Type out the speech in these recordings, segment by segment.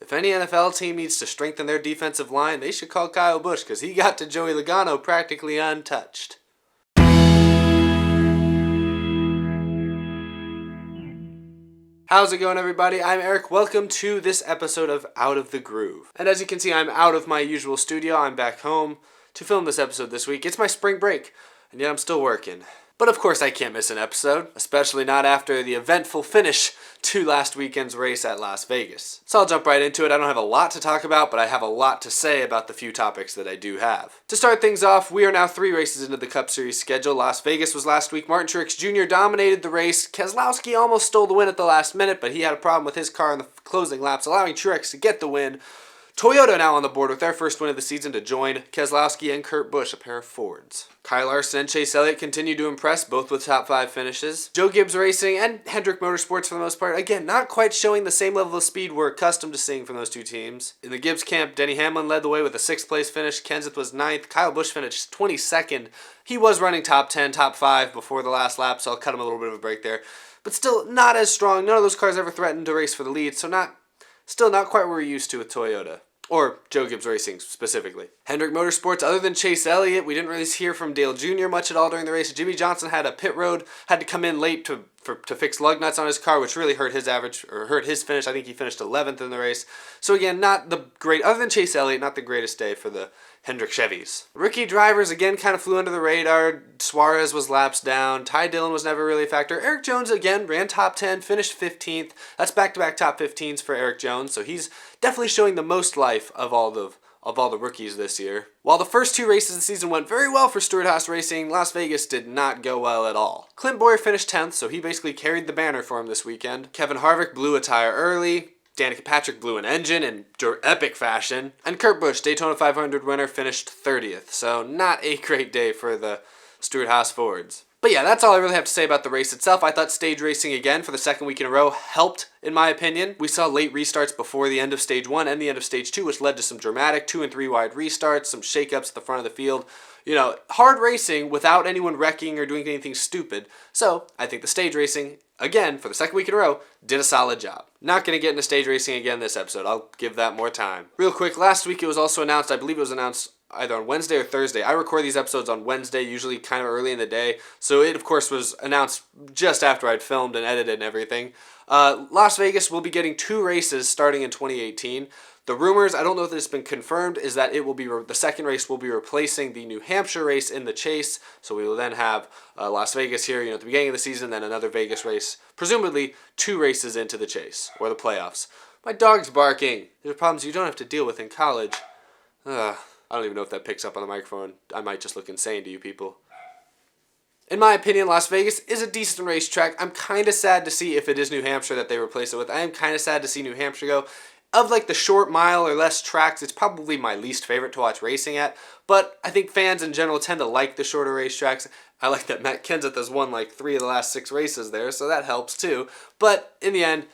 If any NFL team needs to strengthen their defensive line, they should call Kyle Busch because he got to Joey Logano practically untouched. How's it going, everybody? I'm Eric. Welcome to this episode of Out of the Groove. And as you can see, I'm out of my usual studio. I'm back home to film this episode this week. It's my spring break, and yet I'm still working. But of course I can't miss an episode, especially not after the eventful finish to last weekend's race at Las Vegas. So I'll jump right into it. I don't have a lot to talk about, but I have a lot to say about the few topics that I do have. To start things off, we are now 3 races into the Cup Series schedule. Las Vegas was last week. Martin Truex Jr. dominated the race. Keselowski almost stole the win at the last minute, but he had a problem with his car in the closing laps, allowing Truex to get the win. Toyota now on the board with their first win of the season to join Keselowski and Kurt Busch, a pair of Fords. Kyle Larson and Chase Elliott continue to impress, both with top 5 finishes. Joe Gibbs Racing and Hendrick Motorsports for the most part, again, not quite showing the same level of speed we're accustomed to seeing from those two teams. In the Gibbs camp, Denny Hamlin led the way with a 6th place finish. Kenseth was 9th. Kyle Busch finished 22nd. He was running top 10, top 5 before the last lap, so I'll cut him a little bit of a break there. But still not as strong. None of those cars ever threatened to race for the lead, so still not quite what we're used to with Toyota. Or Joe Gibbs Racing, specifically. Hendrick Motorsports, other than Chase Elliott, we didn't really hear from Dale Jr. much at all during the race. Jimmy Johnson had a pit road, had to come in late to fix lug nuts on his car, which really hurt his average, or hurt his finish. I think he finished 11th in the race. So again, not the great, other than Chase Elliott, not the greatest day for the Hendrick Chevys. Rookie drivers, again, kind of flew under the radar. Suarez was laps down. Ty Dillon was never really a factor. Eric Jones, again, ran top 10, finished 15th. That's back-to-back top 15s for Eric Jones, so he's definitely showing the most life of all the rookies this year. While the first 2 races of the season went very well for Stewart-Haas Racing, Las Vegas did not go well at all. Clint Bowyer finished 10th, so he basically carried the banner for him this weekend. Kevin Harvick blew a tire early. Danica Patrick blew an engine in epic fashion. And Kurt Busch, Daytona 500 winner, finished 30th. So not a great day for the Stewart-Haas Fords. But yeah, that's all I really have to say about the race itself. I thought stage racing again for the second week in a row helped, in my opinion. We saw late restarts before the end of stage 1 and the end of stage 2, which led to some dramatic 2 and 3 wide restarts, some shakeups at the front of the field. You know, hard racing without anyone wrecking or doing anything stupid. So I think the stage racing, again, for the second week in a row, did a solid job. Not going to get into stage racing again this episode. I'll give that more time. Real quick, last week it was also announced, I believe it was announced either on Wednesday or Thursday. I record these episodes on Wednesday, usually kind of early in the day. So it, of course, was announced just after I'd filmed and edited and everything. Las Vegas will be getting 2 races starting in 2018. The rumors, I don't know if this has been confirmed, is that it will be the second race will be replacing the New Hampshire race in the Chase. So we will then have Las Vegas here, at the beginning of the season, then another Vegas race. Presumably 2 races into the Chase, or the playoffs. My dog's barking. There are problems you don't have to deal with in college. I don't even know if that picks up on the microphone. I might just look insane to you people. In my opinion, Las Vegas is a decent racetrack. I'm kind of sad to see if it is New Hampshire that they replace it with. I am kind of sad to see New Hampshire go. Of like the short mile or less tracks, it's probably my least favorite to watch racing at. But I think fans in general tend to like the shorter racetracks. I like that Matt Kenseth has won like 3 of the last 6 races there, so that helps too. But in the end,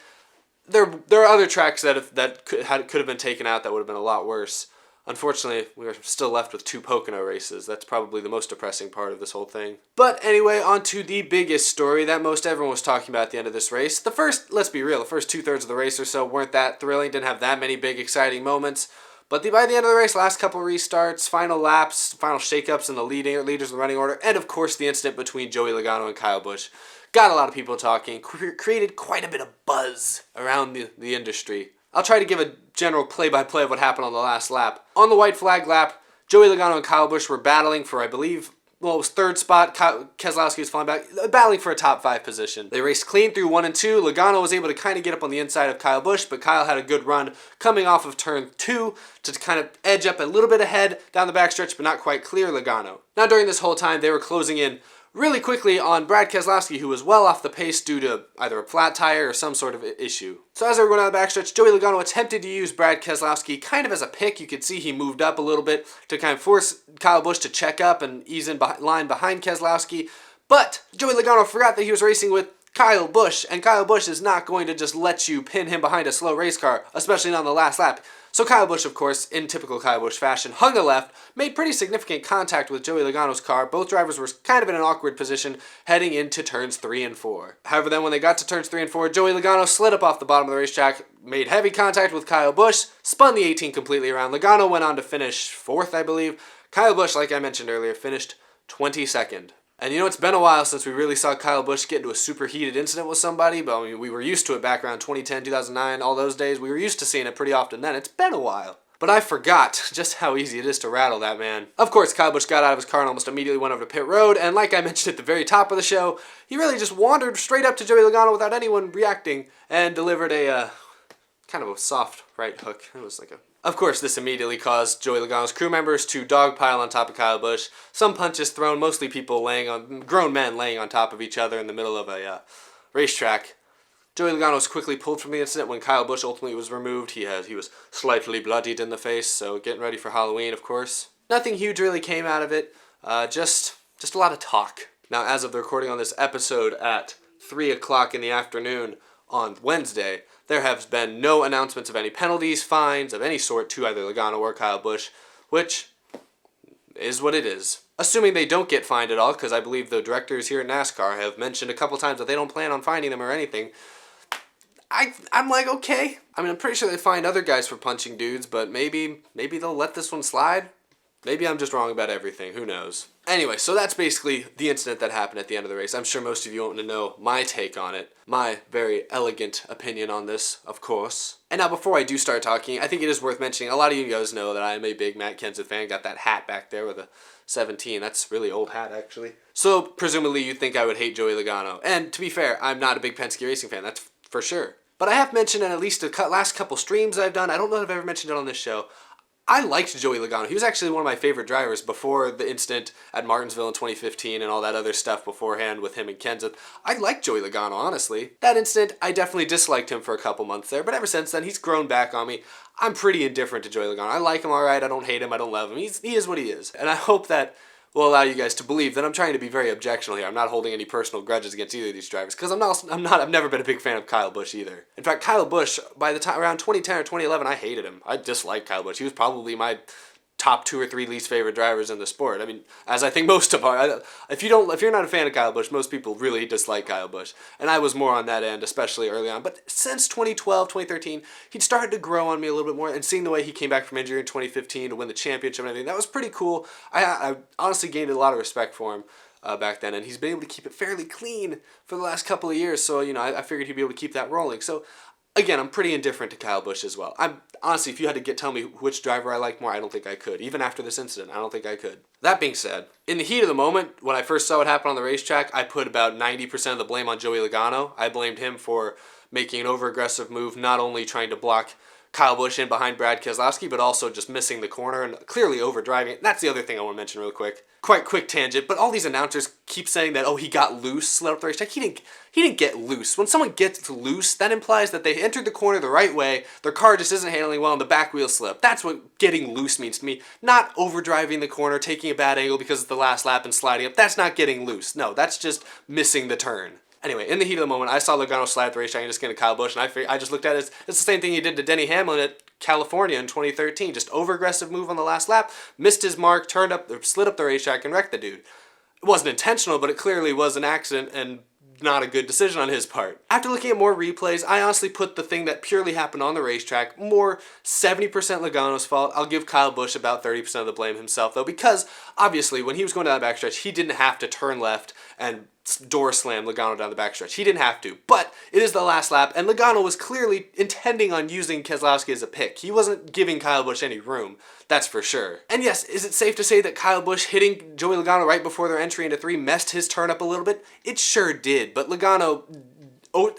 there are other tracks that could have been taken out that would have been a lot worse. Unfortunately, we're still left with 2 Pocono races. That's probably the most depressing part of this whole thing. But anyway, on to the biggest story that most everyone was talking about at the end of this race. Let's be real, the first 2/3 of the race or so weren't that thrilling, didn't have that many big exciting moments. But by the end of the race, last couple restarts, final laps, final shakeups in the leaders in the running order, and of course the incident between Joey Logano and Kyle Busch got a lot of people talking, created quite a bit of buzz around the industry. I'll try to give a general play-by-play of what happened on the last lap. On the white flag lap, Joey Logano and Kyle Busch were battling for, I believe, it was 3rd spot. Keselowski was falling back, battling for a top 5 position. They raced clean through 1 and 2. Logano was able to kind of get up on the inside of Kyle Busch, but Kyle had a good run coming off of turn 2 to kind of edge up a little bit ahead down the backstretch, but not quite clear Logano. Now during this whole time, they were closing in really quickly on Brad Keselowski, who was well off the pace due to either a flat tire or some sort of issue. So as they were going down the backstretch, Joey Logano attempted to use Brad Keselowski kind of as a pick. You could see he moved up a little bit to kind of force Kyle Busch to check up and ease in line behind Keselowski. But Joey Logano forgot that he was racing with Kyle Busch, and Kyle Busch is not going to just let you pin him behind a slow race car, especially not on the last lap. So Kyle Busch, of course, in typical Kyle Busch fashion, hung a left, made pretty significant contact with Joey Logano's car. Both drivers were kind of in an awkward position heading into turns 3 and 4. However, then when they got to turns 3 and 4, Joey Logano slid up off the bottom of the racetrack, made heavy contact with Kyle Busch, spun the 18 completely around. Logano went on to finish 4th, I believe. Kyle Busch, like I mentioned earlier, finished 22nd. And it's been a while since we really saw Kyle Busch get into a super heated incident with somebody, but I mean, we were used to it back around 2010, 2009, all those days. We were used to seeing it pretty often then. It's been a while. But I forgot just how easy it is to rattle that man. Of course, Kyle Busch got out of his car and almost immediately went over to pit road, and like I mentioned at the very top of the show, he really just wandered straight up to Joey Logano without anyone reacting and delivered a kind of a soft right hook. It was like a... Of course, this immediately caused Joey Logano's crew members to dogpile on top of Kyle Busch. Some punches thrown, mostly people grown men laying on top of each other in the middle of a racetrack. Joey Logano was quickly pulled from the incident when Kyle Busch ultimately was removed. He was slightly bloodied in the face, so getting ready for Halloween, of course. Nothing huge really came out of it, just a lot of talk. Now, as of the recording on this episode at 3 o'clock in the afternoon on Wednesday, there have been no announcements of any penalties, fines, of any sort to either Logano or Kyle Busch, which is what it is. Assuming they don't get fined at all, because I believe the directors here at NASCAR have mentioned a couple times that they don't plan on fining them or anything, I'm like, okay. I mean, I'm pretty sure they fined other guys for punching dudes, but maybe they'll let this one slide. Maybe I'm just wrong about everything. Who knows? Anyway, so that's basically the incident that happened at the end of the race. I'm sure most of you want to know my take on it. My very elegant opinion on this, of course. And now before I do start talking, I think it is worth mentioning, a lot of you guys know that I am a big Matt Kenseth fan. Got that hat back there with a 17. That's a really old hat, actually. So presumably you think I would hate Joey Logano. And to be fair, I'm not a big Penske Racing fan. That's for sure. But I have mentioned in at least the last couple streams I've done, I don't know if I've ever mentioned it on this show, I liked Joey Logano. He was actually one of my favorite drivers before the incident at Martinsville in 2015 and all that other stuff beforehand with him and Kenseth. I liked Joey Logano, honestly. That incident, I definitely disliked him for a couple months there, but ever since then, he's grown back on me. I'm pretty indifferent to Joey Logano. I like him all right. I don't hate him. I don't love him. He is what he is. And I hope that will allow you guys to believe that I'm trying to be very objectional here. I'm not holding any personal grudges against either of these drivers, because I've never been a big fan of Kyle Busch either. In fact, Kyle Busch, by the time around 2010 or 2011, I hated him. I disliked Kyle Busch. He was probably my top 2 or 3 least favorite drivers in the sport. I mean, as I think most of our, if you're not a fan of Kyle Busch, most people really dislike Kyle Busch, and I was more on that end, especially early on. But since 2012, 2013, he'd started to grow on me a little bit more, and seeing the way he came back from injury in 2015 to win the championship and everything, that was pretty cool. I honestly gained a lot of respect for him back then, and he's been able to keep it fairly clean for the last couple of years, so I figured he'd be able to keep that rolling. So again, I'm pretty indifferent to Kyle Busch as well. Honestly, if you had to tell me which driver I like more, I don't think I could. Even after this incident, I don't think I could. That being said, in the heat of the moment, when I first saw what happened on the racetrack, I put about 90% of the blame on Joey Logano. I blamed him for making an over-aggressive move, not only trying to block Kyle Busch in behind Brad Keselowski, but also just missing the corner and clearly overdriving it. That's the other thing I want to mention real quick. Quite quick tangent, but all these announcers keep saying that, oh, he got loose, slid up the racetrack. He didn't get loose. When someone gets loose, that implies that they entered the corner the right way, their car just isn't handling well, and the back wheel slipped. That's what getting loose means to me. Not overdriving the corner, taking a bad angle because it's the last lap and sliding up. That's not getting loose. No, that's just missing the turn. Anyway, in the heat of the moment, I saw Logano slide up the racetrack and just get into Kyle Busch, and I just looked at it as it's the same thing he did to Denny Hamlin at California in 2013. Just over-aggressive move on the last lap, missed his mark, slid up the racetrack, and wrecked the dude. It wasn't intentional, but it clearly was an accident and not a good decision on his part. After looking at more replays, I honestly put the thing that purely happened on the racetrack more 70% Logano's fault. I'll give Kyle Busch about 30% of the blame himself, though, because obviously when he was going down the backstretch, he didn't have to turn left and door slam Logano down the backstretch. He didn't have to, but it is the last lap, and Logano was clearly intending on using Keselowski as a pick. He wasn't giving Kyle Busch any room, that's for sure. And yes, is it safe to say that Kyle Busch hitting Joey Logano right before their entry into 3 messed his turn up a little bit? It sure did, but Logano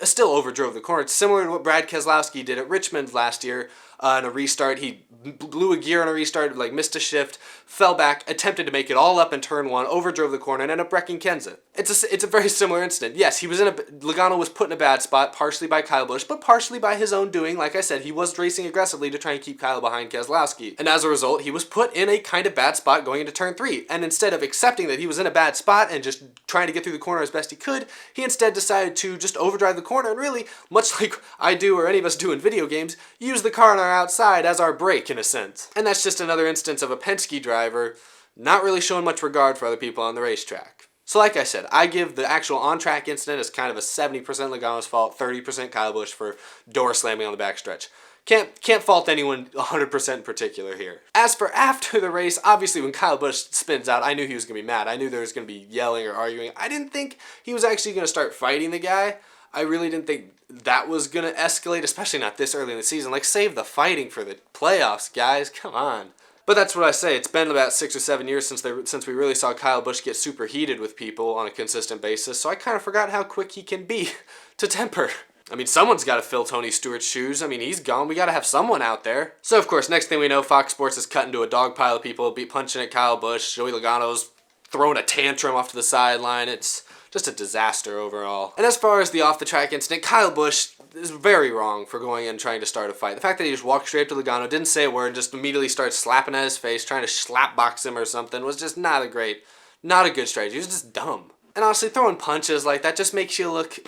still overdrove the corner. It's similar to what Brad Keselowski did at Richmond last year in a restart. He blew a gear on a restart, missed a shift, fell back, attempted to make it all up in turn 1, overdrove the corner, and ended up wrecking Kenseth. It's a very similar incident. Yes, Logano was put in a bad spot, partially by Kyle Busch, but partially by his own doing. Like I said, he was racing aggressively to try and keep Kyle behind Keselowski. And as a result, he was put in a kind of bad spot going into turn 3. And instead of accepting that he was in a bad spot and just trying to get through the corner as best he could, he instead decided to just overdrive the corner and really, much like I do or any of us do in video games, use the car on our outside as our brake in a sense. And that's just another instance of a Penske driver not really showing much regard for other people on the racetrack. So like I said, I give the actual on-track incident as kind of a 70% Logano's fault, 30% Kyle Busch for door slamming on the backstretch. Can't fault anyone 100% in particular here. As for after the race, obviously when Kyle Busch spins out, I knew he was going to be mad. I knew there was going to be yelling or arguing. I didn't think he was actually going to start fighting the guy. I really didn't think that was going to escalate, especially not this early in the season. Like, save the fighting for the playoffs, guys. Come on. But that's what I say. It's been about 6 or 7 years since we really saw Kyle Busch get super heated with people on a consistent basis, so I kind of forgot how quick he can be to temper. I mean, someone's got to fill Tony Stewart's shoes. I mean, he's gone. We got to have someone out there. So, of course, next thing we know, Fox Sports is cut into a dog pile of people, punching at Kyle Busch. Joey Logano's throwing a tantrum off to the sideline. It's just a disaster overall. And as far as the off-the-track incident, Kyle Busch is very wrong for going in and trying to start a fight. The fact that he just walked straight up to Logano, didn't say a word, just immediately started slapping at his face, trying to slap box him or something, was just not a good strategy. It was just dumb. And honestly, throwing punches like that just makes you look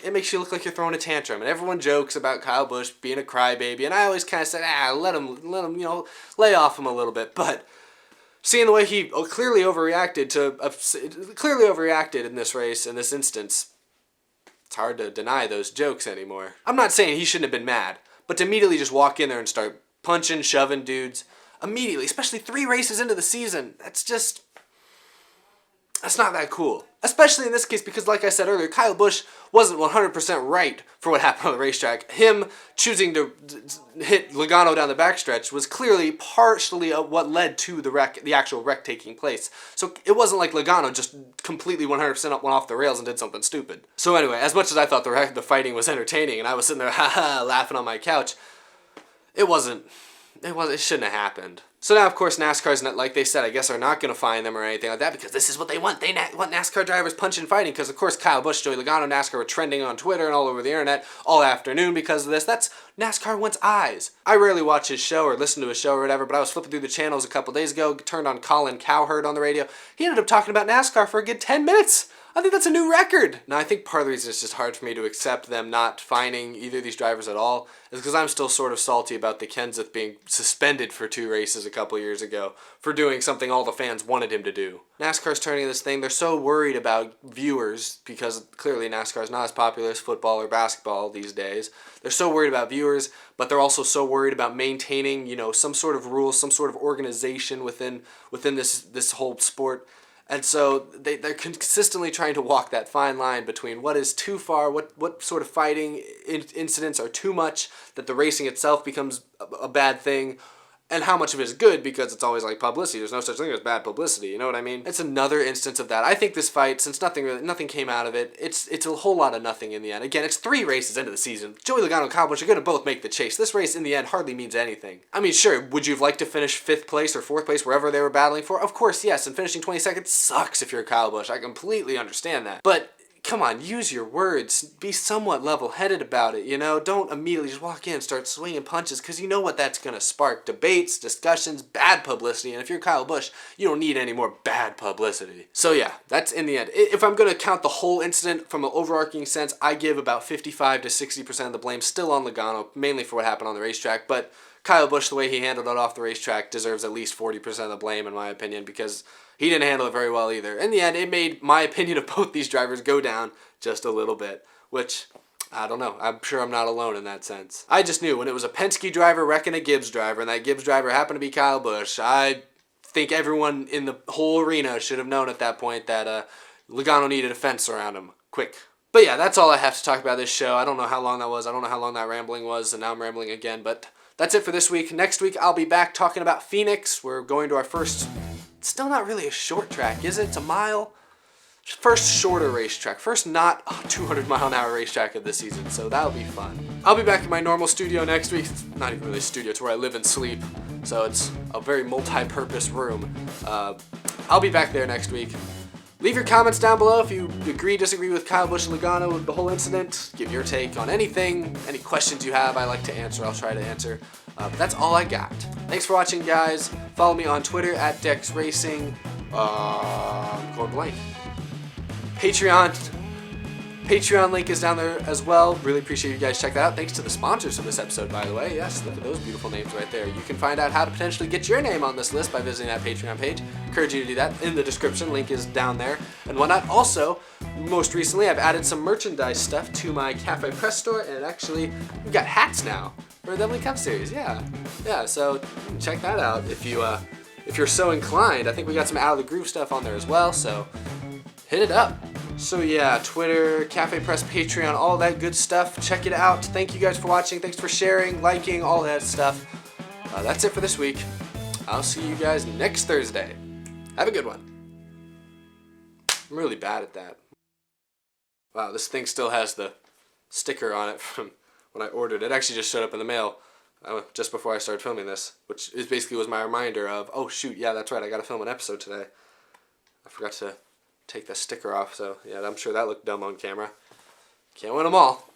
like you're throwing a tantrum. And everyone jokes about Kyle Busch being a crybaby, and I always kind of said, let him, lay off him a little bit. But seeing the way he clearly overreacted in this race, in this instance, it's hard to deny those jokes anymore. I'm not saying he shouldn't have been mad, but to immediately just walk in there and start punching, shoving dudes, immediately, especially 3 races into the season, that's not that cool. Especially in this case because, like I said earlier, Kyle Busch wasn't 100% right for what happened on the racetrack. Him choosing to hit Logano down the backstretch was clearly partially what led to the actual wreck taking place. So it wasn't like Logano just completely 100% went off the rails and did something stupid. So anyway, as much as I thought the fighting was entertaining and I was sitting there laughing on my couch, it shouldn't have happened. So now, of course, NASCAR's not, like they said, I guess are not going to fine them or anything like that because this is what they want. They want NASCAR drivers punching and fighting because, of course, Kyle Busch, Joey Logano, NASCAR were trending on Twitter and all over the internet all afternoon because of this. That's NASCAR wants eyes. I rarely watch his show or listen to his show or whatever, but I was flipping through the channels a couple days ago, turned on Colin Cowherd on the radio. He ended up talking about NASCAR for a good 10 minutes. I think that's a new record. Now, I think part of the reason it's just hard for me to accept them not fining either of these drivers at all is because I'm still sort of salty about the Kenseth being suspended for 2 races a couple years ago for doing something all the fans wanted him to do. NASCAR's turning this thing. They're so worried about viewers because clearly NASCAR is not as popular as football or basketball these days. They're so worried about viewers, but they're also so worried about maintaining, some sort of rules, some sort of organization within this whole sport. And so they're consistently trying to walk that fine line between what is too far, what sort of fighting incidents are too much, that the racing itself becomes a bad thing, and how much of it is good because it's always like publicity. There's no such thing as bad publicity, you know what I mean? It's another instance of that. I think this fight, since nothing came out of it, it's a whole lot of nothing in the end. Again, it's 3 races into the season. Joey Logano and Kyle Busch are going to both make the chase. This race in the end hardly means anything. I mean, sure, would you have liked to finish 5th place or 4th place wherever they were battling for? Of course, yes, and finishing 22nd sucks if you're Kyle Busch. I completely understand that. But come on, use your words. Be somewhat level-headed about it, Don't immediately just walk in and start swinging punches because you know what that's going to spark. Debates, discussions, bad publicity. And if you're Kyle Busch, you don't need any more bad publicity. So yeah, that's in the end. If I'm going to count the whole incident from an overarching sense, I give about 55 to 60% of the blame still on Logano, mainly for what happened on the racetrack. But Kyle Busch, the way he handled it off the racetrack, deserves at least 40% of the blame, in my opinion, because he didn't handle it very well either. In the end, it made my opinion of both these drivers go down just a little bit, which, I don't know. I'm sure I'm not alone in that sense. I just knew when it was a Penske driver wrecking a Gibbs driver, and that Gibbs driver happened to be Kyle Busch, I think everyone in the whole arena should have known at that point that Logano needed a fence around him. Quick. But yeah, that's all I have to talk about this show. I don't know how long that was. I don't know how long that rambling was, and now I'm rambling again, but that's it for this week. Next week, I'll be back talking about Phoenix. We're going to our first, still not really a short track, is it? It's a mile? First shorter racetrack. First not 200-mile-an-hour racetrack of this season, so that'll be fun. I'll be back in my normal studio next week. It's not even really a studio, it's where I live and sleep, so it's a very multi-purpose room. I'll be back there next week. Leave your comments down below if you agree, disagree with Kyle Busch and Logano with the whole incident. Give your take on anything, any questions you have I like to answer, I'll try to answer. But that's all I got. Thanks for watching, guys. Follow me on Twitter at DexRacing. I'm going blank. Patreon. Patreon link is down there as well. Really appreciate you guys check that out. Thanks to the sponsors of this episode, by the way. Yes, look at those beautiful names right there. You can find out how to potentially get your name on this list by visiting that Patreon page. Encourage you to do that in the description. Link is down there and whatnot. Also, most recently, I've added some merchandise stuff to my Cafe Press store, and actually, we've got hats now for the Deadly Cup series. Yeah, so check that out if you're so inclined. I think we got some Out of the Groove stuff on there as well, so hit it up. So yeah, Twitter, Cafe Press, Patreon, all that good stuff. Check it out. Thank you guys for watching. Thanks for sharing, liking, all that stuff. That's it for this week. I'll see you guys next Thursday. Have a good one. I'm really bad at that. Wow, this thing still has the sticker on it from when I ordered it. It actually just showed up in the mail just before I started filming this, which is basically was my reminder of, oh shoot, yeah, that's right, I gotta film an episode today. I forgot to take the sticker off, so yeah, I'm sure that looked dumb on camera. Can't win them all.